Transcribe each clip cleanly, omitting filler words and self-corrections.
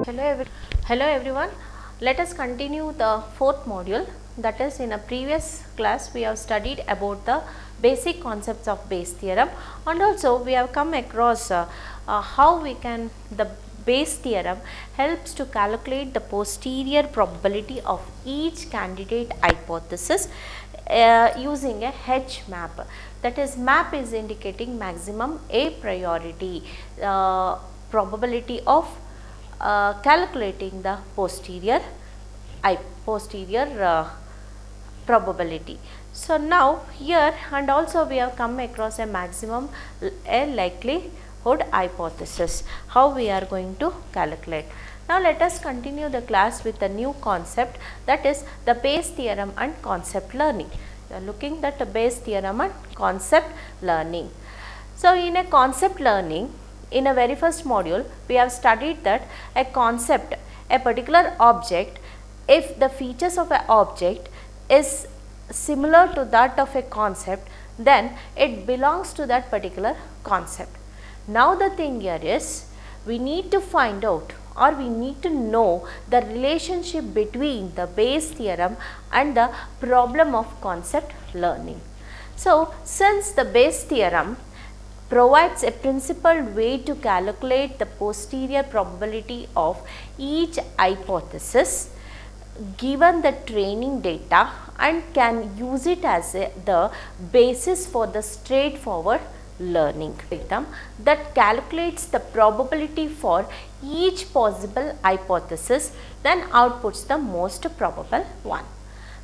Hello everyone. Let us continue the fourth module, that is, in a previous class we have studied about the basic concepts of Bayes theorem, and also we have come across how the Bayes theorem helps to calculate the posterior probability of each candidate hypothesis using a H map. That is, map is indicating maximum a priority probability of calculating the posterior probability. So, now here and also we have come across a maximum a likelihood hypothesis, how we are going to calculate. Now, let us continue the class with a new concept, that is the Bayes theorem and concept learning. We are looking at the Bayes theorem and concept learning. So, in a concept learning, in a very first module, we have studied that a concept, a particular object, if the features of an object is similar to that of a concept, then it belongs to that particular concept. Now, the thing here is, we need to find out, or we need to know the relationship between the Bayes theorem and the problem of concept learning. So, since the Bayes theorem provides a principled way to calculate the posterior probability of each hypothesis given the training data, and can use it as the basis for the straightforward learning algorithm that calculates the probability for each possible hypothesis, then outputs the most probable one.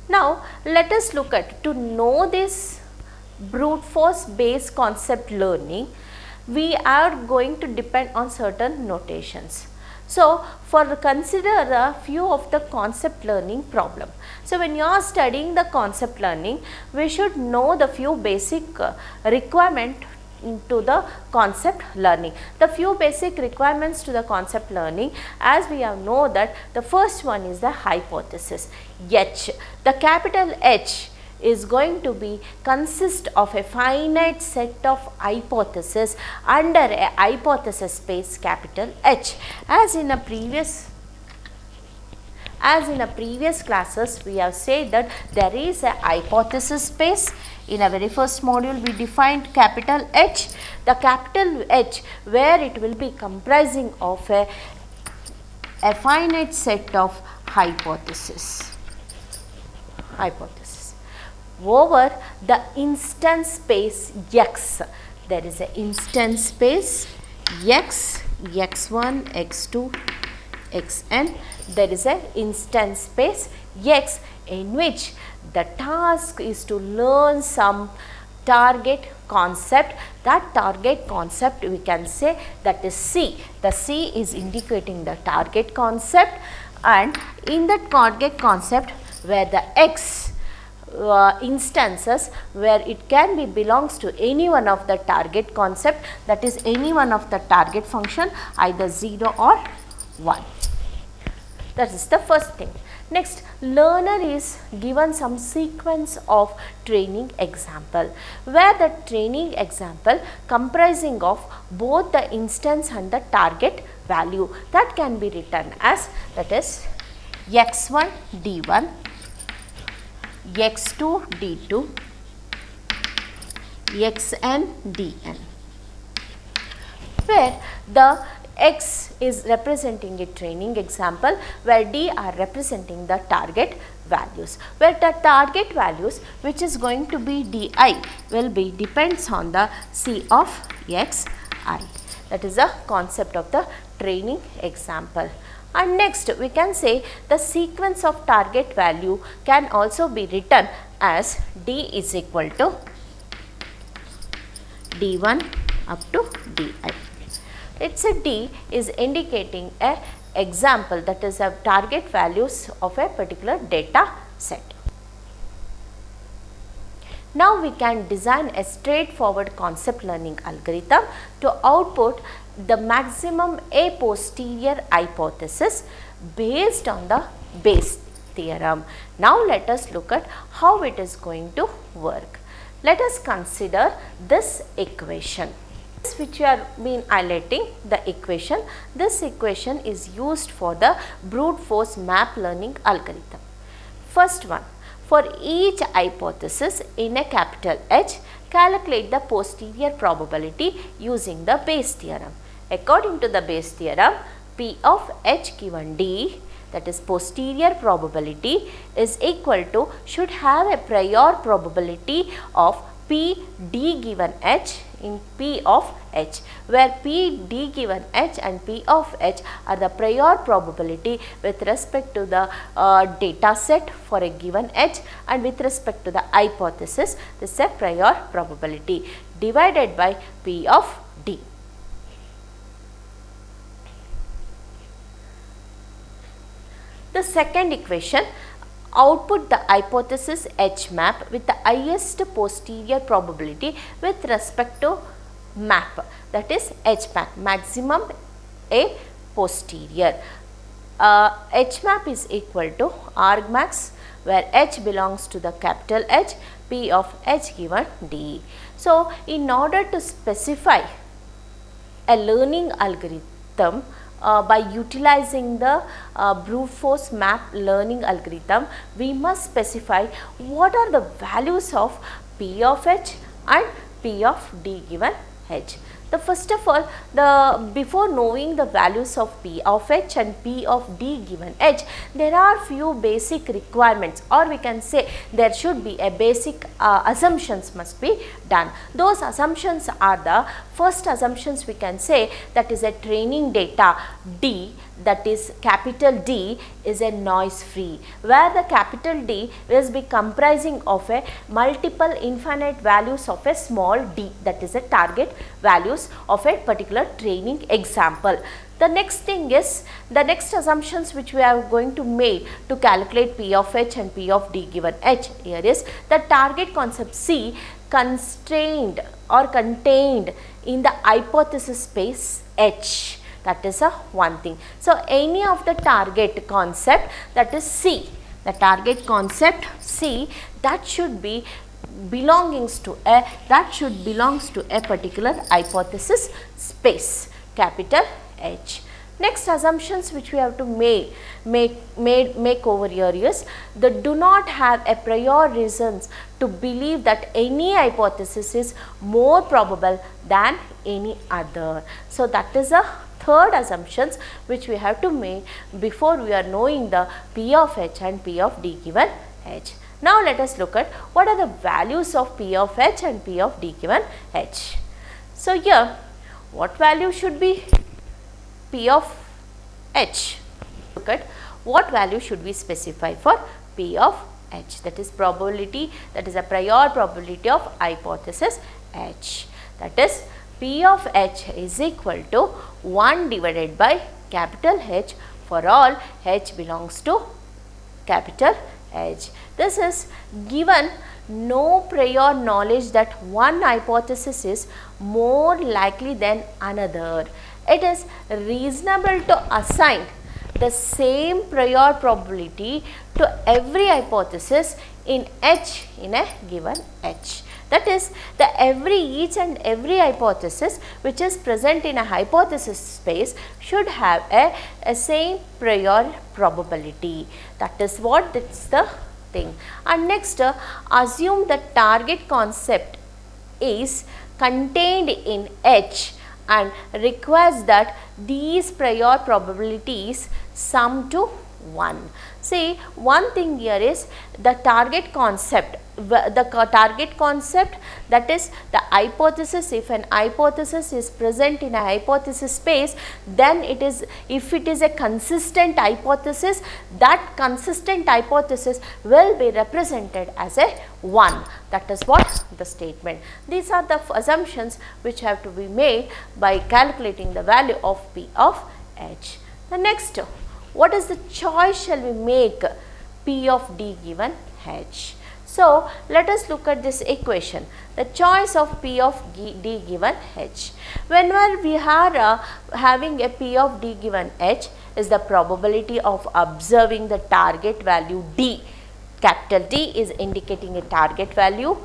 Now, let us look at, to know this brute force based concept learning, we are going to depend on certain notations. So, for consider a few of the concept learning problem. So, when you are studying the concept learning, we should know the few basic requirement to the concept learning. The few basic requirements to the concept learning, as we have know that the first one is the hypothesis H. The capital H is going to be consist of a finite set of hypotheses under a hypothesis space capital H. As in a previous classes, we have said that there is a hypothesis space. In a very first module, we defined capital H, the capital H, where it will be comprising of a finite set of hypotheses over the instance space X. There is an instance space X, x1, x2, xn. There is an instance space X in which the task is to learn some target concept. That target concept, we can say that is C. The C is indicating the target concept, and in that target concept where the X instances, where it can be belongs to any one of the target concept, that is any one of the target function, either 0 or 1. That is the first thing. Next, learner is given some sequence of training example, where the training example comprising of both the instance and the target value, that can be written as, that is x1 d1, x2 d2, xn dn, where the x is representing a training example, where d are representing the target values, where the target values, which is going to be di, will be depends on the c of xi. That is the concept of the training example. And next, we can say the sequence of target value can also be written as d is equal to d1 up to di. It's a d is indicating a example, that is a target values of a particular data set. Now, we can design a straightforward concept learning algorithm to output the maximum a posterior hypothesis based on the Bayes theorem. Now, let us look at how it is going to work. Let us consider this equation. which you are been highlighting the equation. This equation is used for the brute force map learning algorithm. First one, for each hypothesis in a capital H, calculate the posterior probability using the Bayes theorem. According to the Bayes theorem, P of H given D, that is posterior probability, is equal to, should have a prior probability of P D given H in P of H, where P D given H and P of H are the prior probability with respect to the data set for a given H, and with respect to the hypothesis, this is a prior probability divided by P of D. The second equation, output the hypothesis H map with the highest posterior probability with respect to map, that is H map, maximum A posterior. H map is equal to argmax, where H belongs to the capital H, P of H given D. So, in order to specify a learning algorithm by utilizing the brute force map learning algorithm, we must specify what are the values of P of H and P of D given H. The first of all, before knowing the values of P of H and P of D given H, there are few basic requirements, or we can say there should be a basic assumptions must be done. Those assumptions are the first assumptions we can say, that is a training data D, that is capital D is a noise free, where the capital D will be comprising of a multiple infinite values of a small d, that is a target values of a particular training example. The next thing is, the next assumptions which we are going to make to calculate P of H and P of D given H here is the target concept C constrained or contained in the hypothesis space H. That is a one thing. So, any of the target concept, that is C, the target concept C, that should be belongs to a particular hypothesis space capital H. Next assumptions which we have to make over here is, they do not have a prior reasons to believe that any hypothesis is more probable than any other. So, that is a third assumptions which we have to make before we are knowing the P of H and P of D given H. Now, let us look at what are the values of P of H and P of D given H. So, here what value should be P of H? Look at what value should we specify for P of H, that is probability, that is a prior probability of hypothesis H, that is P of H is equal to 1 divided by capital H for all H belongs to capital H. This is given no prior knowledge that one hypothesis is more likely than another. It is reasonable to assign the same prior probability to every hypothesis in H in a given H. That is, each and every hypothesis which is present in a hypothesis space should have a same prior probability. That is what it's the thing. And next, assume the target concept is contained in H and requires that these prior probabilities sum to 1. See, one thing here is the target concept, that is the hypothesis. If an hypothesis is present in a hypothesis space, then it is, if it is a consistent hypothesis, that consistent hypothesis will be represented as a 1. That is what the statement. These are the assumptions which have to be made by calculating the value of P of H. The next, what is the choice shall we make P of D given H? So, let us look at this equation, the choice of P of D given H. Whenever we are having a P of D given H is the probability of observing the target value D. Capital D is indicating a target value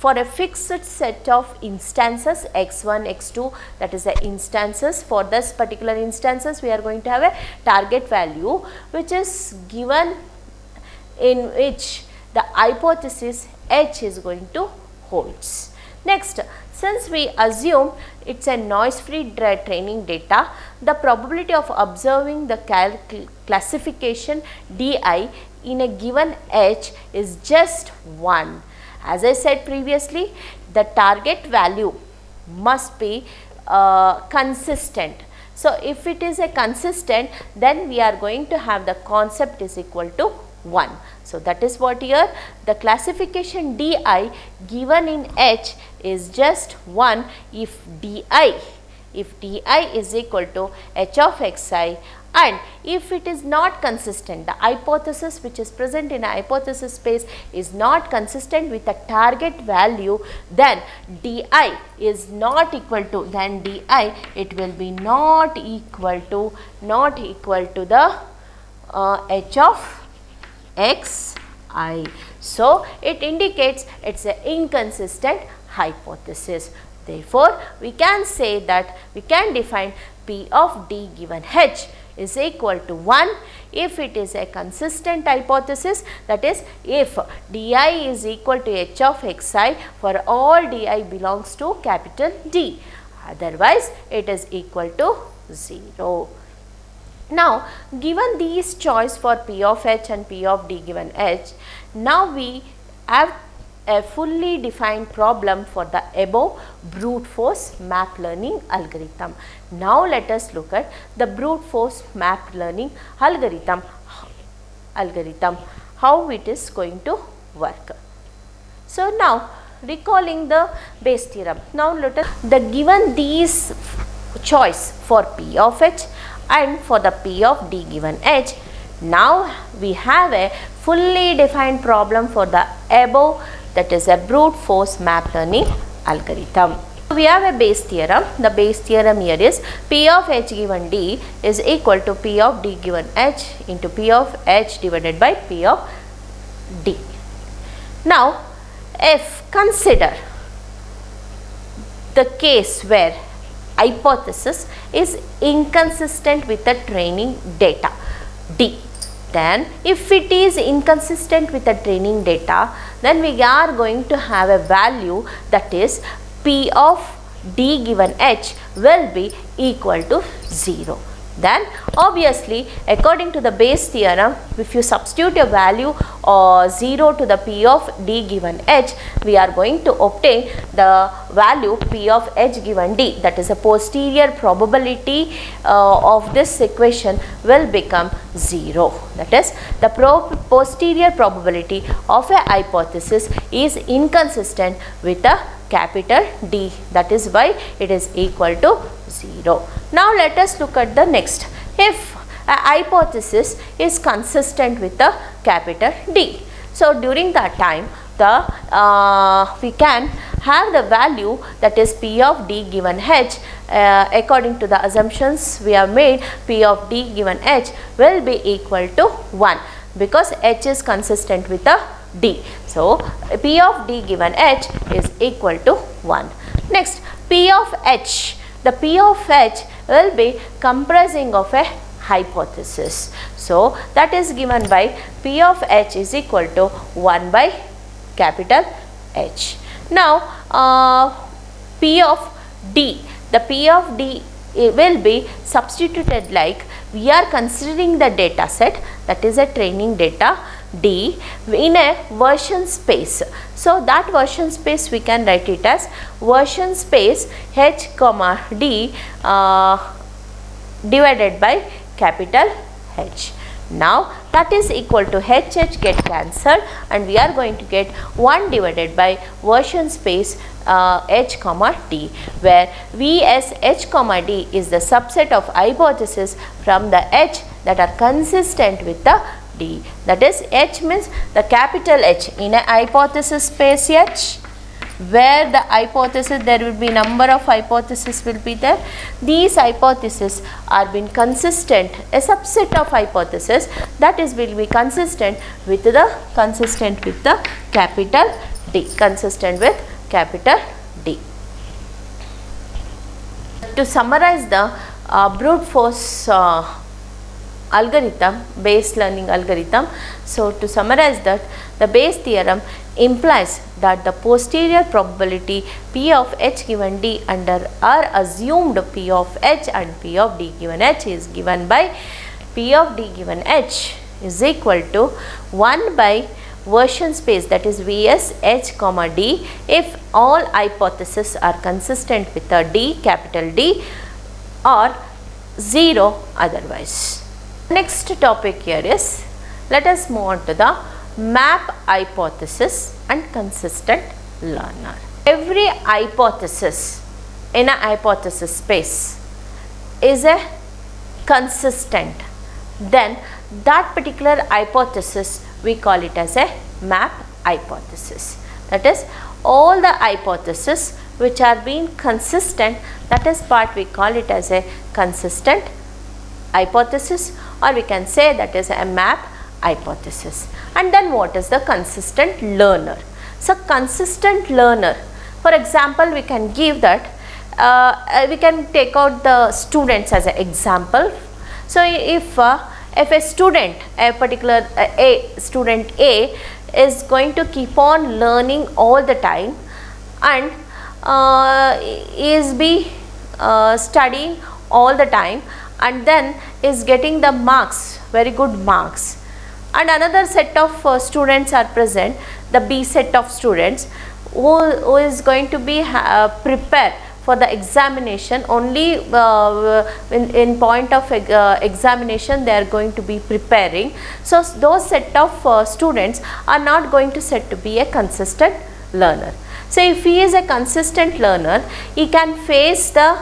for a fixed set of instances x1, x2, that is the instances. For this particular instances we are going to have a target value which is given, in which the hypothesis H is going to holds. Next, since we assume it's a noise-free training data, the probability of observing the classification DI in a given H is just 1. As I said previously, the target value must be consistent. So, if it is a consistent, then we are going to have the concept is equal to 1. So, that is what here the classification DI given in H is just 1 if DI is equal to H of xi, and if it is not consistent, the hypothesis which is present in a hypothesis space is not consistent with the target value, then DI is not equal to, then DI it will be not equal to the H of xi. So, it indicates it's an inconsistent hypothesis. Therefore, we can say that we can define P of D given H is equal to 1 if it is a consistent hypothesis, that is if DI is equal to H of xi for all DI belongs to capital D, otherwise it is equal to 0. Now, given these choice for P of H and P of D given H, now we have a fully defined problem for the above brute force map learning algorithm. Now, let us look at the brute force map learning algorithm, how it is going to work. So, now recalling the Bayes theorem, now let us, the given these choice for P of H and for the P of D given H, now we have a fully defined problem for the above, that is a brute force map learning algorithm. We have a Bayes theorem. The Bayes theorem here is P of H given D is equal to P of D given H into P of H divided by P of D. Now, if consider the case where hypothesis is inconsistent with the training data D, then if it is inconsistent with the training data, then we are going to have a value, that is P of D given H will be equal to 0. Then obviously according to the Bayes theorem, if you substitute a value 0 to the P of D given H, we are going to obtain the value P of H given D, that is a posterior probability of this equation will become 0. That is the posterior probability of a hypothesis is inconsistent with a capital D, that is why it is equal to 0. Now, let us look at the next. If a hypothesis is consistent with the capital D, so during that time we can have the value, that is P of D given H, according to the assumptions we have made, P of D given H will be equal to 1 because H is consistent with the D. So, P of D given H is equal to 1. Next, P of H. The P of H will be comprising of a hypothesis. So, that is given by P of H is equal to 1 by capital H. Now, P of D. The P of D will be substituted like we are considering the data set, that is a training data D in a version space. So, that version space we can write it as version space H comma D divided by capital H. Now, that is equal to H get cancelled and we are going to get 1 divided by version space H comma D, where V as H comma D is the subset of hypothesis from the H that are consistent with the D. That is H means the capital H in a hypothesis space H, where the hypothesis, there will be number of hypotheses will be there. These hypotheses are being consistent, a subset of hypothesis that is will be consistent with the capital D, consistent with capital D. To summarize the brute force algorithm, Bayes learning algorithm. So, to summarize that, the Bayes theorem implies that the posterior probability P of H given D under our assumed P of H and P of D given H is given by P of D given H is equal to 1 by version space, that is Vs H comma D, if all hypotheses are consistent with a D, capital D, or 0 otherwise. Next topic here is, let us move on to the map hypothesis and consistent learner. Every hypothesis in a hypothesis space is a consistent, then that particular hypothesis we call it as a map hypothesis. That is, all the hypotheses which are being consistent, that is part we call it as a consistent hypothesis, or we can say that is a map hypothesis. And then what is the consistent learner? So, consistent learner, for example, we can give that, we can take out the students as an example. So, if a student, a particular student A is going to keep on learning all the time and is studying all the time and then is getting the marks, very good marks, and another set of students are present, the B set of students who is going to be prepared for the examination only in point of examination they are going to be preparing. So, those set of students are not going to set to be a consistent learner. So, if he is a consistent learner, he can face the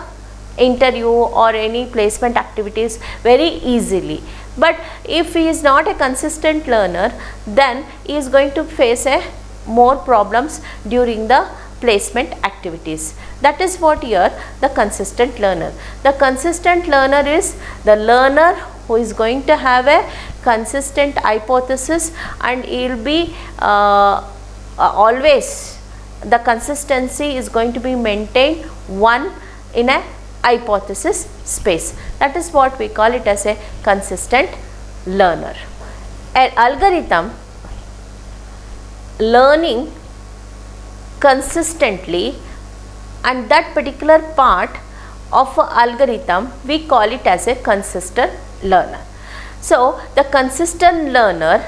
interview or any placement activities very easily. But if he is not a consistent learner, then he is going to face more problems during the placement activities. That is what here the consistent learner. The consistent learner is the learner who is going to have a consistent hypothesis and he will be always, the consistency is going to be maintained one in a hypothesis space. That is what we call it as a consistent learner. An algorithm learning consistently, and that particular part of an algorithm we call it as a consistent learner. So, the consistent learner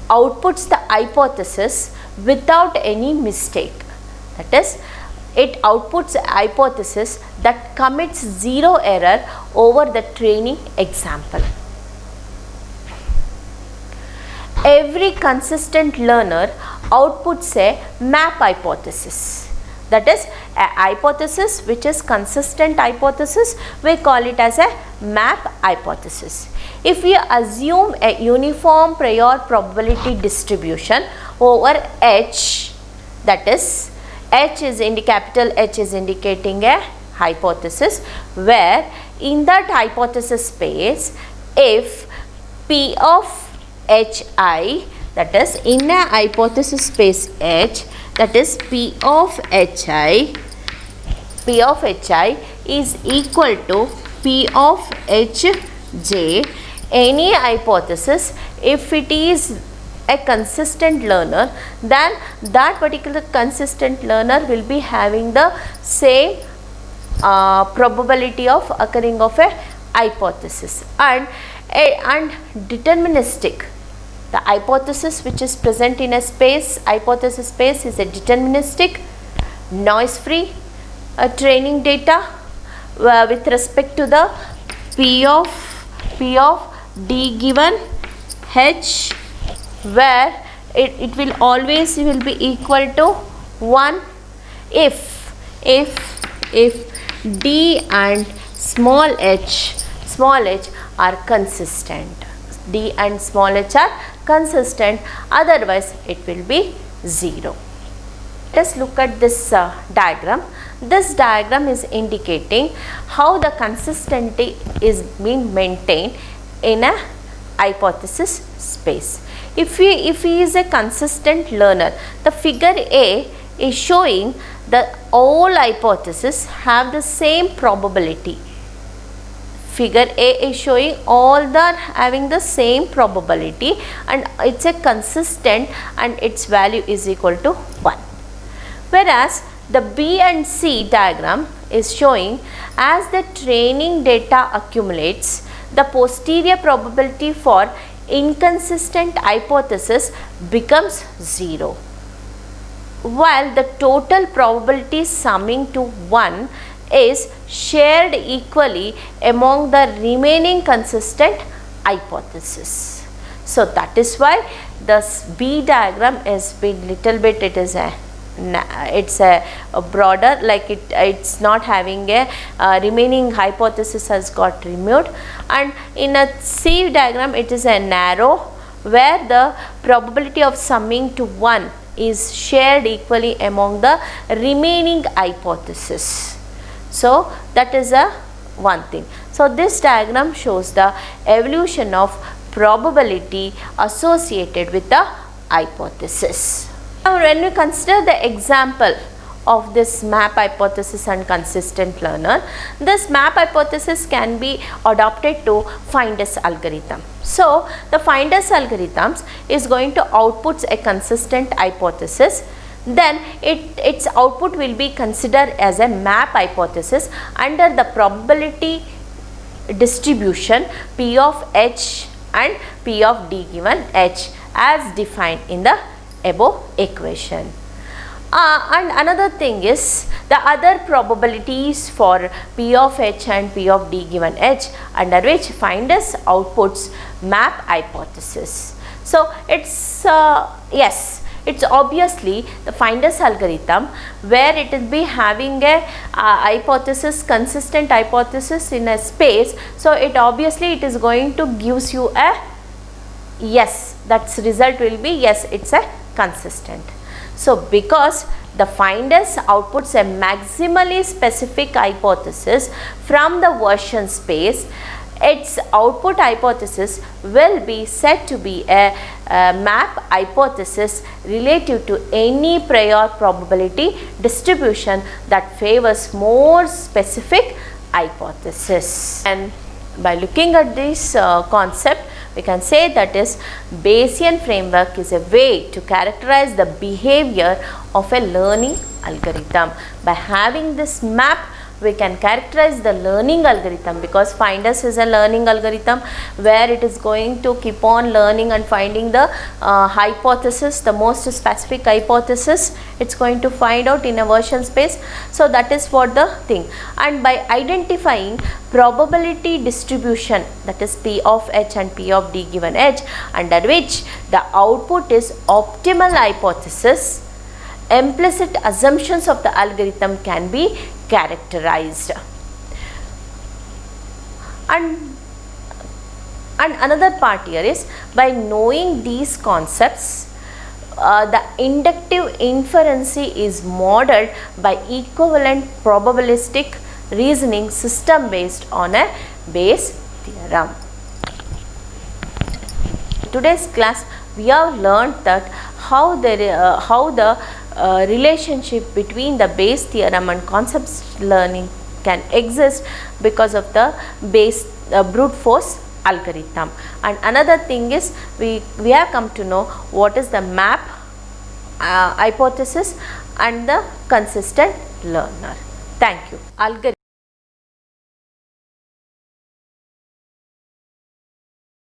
outputs the hypothesis without any mistake. That is, it outputs a hypothesis that commits zero error over the training example. Every consistent learner outputs a map hypothesis. That is, a hypothesis which is consistent hypothesis, we call it as a map hypothesis. If we assume a uniform prior probability distribution over H, that is, H is capital H is indicating a hypothesis, where in that hypothesis space, if P of Hi, that is in a hypothesis space H, that is P of Hi is equal to P of Hj, any hypothesis, if it is a consistent learner, then that particular consistent learner will be having the same probability of occurring of a hypothesis. And deterministic, the hypothesis which is present in a space, hypothesis space, is a deterministic, noise free training data with respect to the P of D given H, where it will always will be equal to 1 if D and small h are consistent. D and small h are consistent, otherwise it will be 0. Let us look at this diagram. This diagram is indicating how the consistency is being maintained in a hypothesis space. If he is a consistent learner, the figure A is showing that all hypotheses have the same probability. Figure A is showing all the having the same probability and it's a consistent and its value is equal to 1. Whereas the B and C diagram is showing as the training data accumulates, the posterior probability for inconsistent hypothesis becomes 0, while the total probability summing to 1 is shared equally among the remaining consistent hypothesis. So that is why this B diagram is been little bit, it is a broader, like it's not having a remaining hypothesis has got removed, and in a C diagram it is a narrow where the probability of summing to 1 is shared equally among the remaining hypothesis. So that is a one thing. So this diagram shows the evolution of probability associated with the hypothesis. Now when we consider the example of this map hypothesis and consistent learner, this map hypothesis can be adopted to Findus algorithm. So the Findus algorithms is going to output a consistent hypothesis, then its output will be considered as a map hypothesis under the probability distribution P of H and P of D given H as defined in the above equation. And another thing is the other probabilities for P of H and P of D given H, under which Findus outputs map hypothesis. So it's yes, it's obviously the Findus algorithm where it will be having a hypothesis, consistent hypothesis in a space. So it obviously it is going to gives you a yes, that's result will be yes, it's a consistent. So because the Findus outputs a maximally specific hypothesis from the version space, its output hypothesis will be said to be a map hypothesis relative to any prior probability distribution that favors more specific hypothesis. And by looking at this concept, we can say that is Bayesian framework is a way to characterize the behavior of a learning algorithm. By having this map, we can characterize the learning algorithm, because Findus is a learning algorithm where it is going to keep on learning and finding the hypothesis, the most specific hypothesis it's going to find out in a version space. So that is what the thing. And by identifying probability distribution, that is P of H and P of D given H, under which the output is optimal hypothesis, implicit assumptions of the algorithm can be characterized. And another part here is, by knowing these concepts, the inductive inference is modeled by equivalent probabilistic reasoning system based on a Bayes theorem. In today's class, we have learned that how the relationship between the Bayes theorem and concepts learning can exist because of the Bayes brute force algorithm. And another thing is, we have come to know what is the map hypothesis and the consistent learner. Thank you. Algorithm